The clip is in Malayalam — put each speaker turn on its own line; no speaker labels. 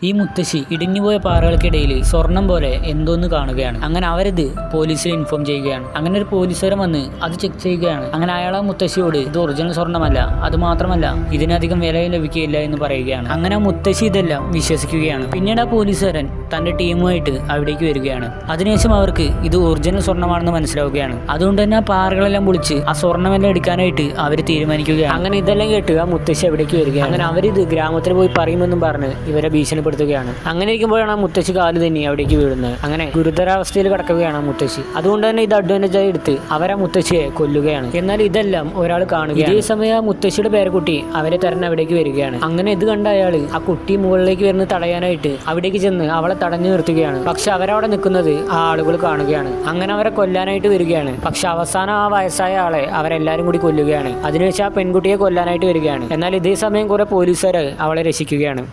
ഈ മുത്തശ്ശി ഇടിഞ്ഞുപോയ പാറകൾക്കിടയിൽ സ്വർണം പോലെ എന്തോന്ന് കാണുകയാണ്. അങ്ങനെ അവരിത് പോലീസിൽ ഇൻഫോം ചെയ്യുകയാണ്. അങ്ങനെ ഒരു പോലീസുകാരൻ വന്ന് അത് ചെക്ക് ചെയ്യുകയാണ്. അങ്ങനെ അയാൾ ആ മുത്തശ്ശിയോട് ഇത് ഒറിജിനൽ സ്വർണ്ണമല്ല, അത് മാത്രമല്ല ഇതിനധികം വില ലഭിക്കില്ല എന്ന് പറയുകയാണ്. അങ്ങനെ ആ മുത്തശ്ശി ഇതെല്ലാം വിശ്വസിക്കുകയാണ്. പിന്നീട് ആ പോലീസുകാരൻ തന്റെ ടീമുമായിട്ട് അവിടേക്ക് വരികയാണ്. അതിനുശേഷം അവർക്ക് ഇത് ഒറിജിനൽ സ്വർണ്ണമാണെന്ന് മനസ്സിലാവുകയാണ്. അതുകൊണ്ട് തന്നെ ആ പാറകളെല്ലാം പൊളിച്ച് ആ സ്വർണ്ണമെല്ലാം എടുക്കാനായിട്ട് അവർ തീരുമാനിക്കുകയാണ്. അങ്ങനെ ഇതെല്ലാം കേട്ട് ആ മുത്തശ്ശി അവിടേക്ക് വരികയാണ്. അങ്ങനെ അവരിത് ഗ്രാമത്തിൽ പോയി പറയുമെന്നും പറഞ്ഞ് ഇവരെ ഭീഷണിപ്പെടുത്തുകയാണ്. അങ്ങനെ ഇരിക്കുമ്പോഴാണ് ആ മുത്തശ്ശി കാല് തന്നെ അവിടേക്ക് വീഴുന്നത്. അങ്ങനെ ഗുരുതരാവസ്ഥയിൽ കിടക്കുകയാണ് ആ മുത്തശ്ശി. അതുകൊണ്ട് തന്നെ ഇത് അഡ്വാൻറ്റേജായി എടുത്ത് അവരെ മുത്തശ്ശിയെ കൊല്ലുകയാണ്. എന്നാൽ ഇതെല്ലാം ഒരാൾ കാണുകയാണ്. ഇതേ സമയം ആ മുത്തശ്ശിയുടെ പേരക്കുട്ടി അവരെ തരഞ്ഞ് അവിടേക്ക് വരികയാണ്. അങ്ങനെ ഇത് കണ്ട അയാൾ ആ കുട്ടി മുകളിലേക്ക് വരുന്നത് തടയാനായിട്ട് അവിടേക്ക് ചെന്ന് അവളെ തടഞ്ഞു നിർത്തുകയാണ്. പക്ഷെ അവരവിടെ നിൽക്കുന്നത് ആ ആളുകൾ കാണുകയാണ്. അങ്ങനെ അവരെ കൊല്ലാനായിട്ട് വരികയാണ്. പക്ഷെ അവസാനം ആ വയസ്സായ ആളെ അവരെല്ലാരും കൂടി കൊല്ലുകയാണ്. അതിനുശേഷം ആ പെൺകുട്ടിയെ കൊല്ലാനായിട്ട് വരികയാണ്. എന്നാൽ ഇതേ സമയം കുറെ പോലീസുകാർ അവളെ രക്ഷിക്കുകയാണ്.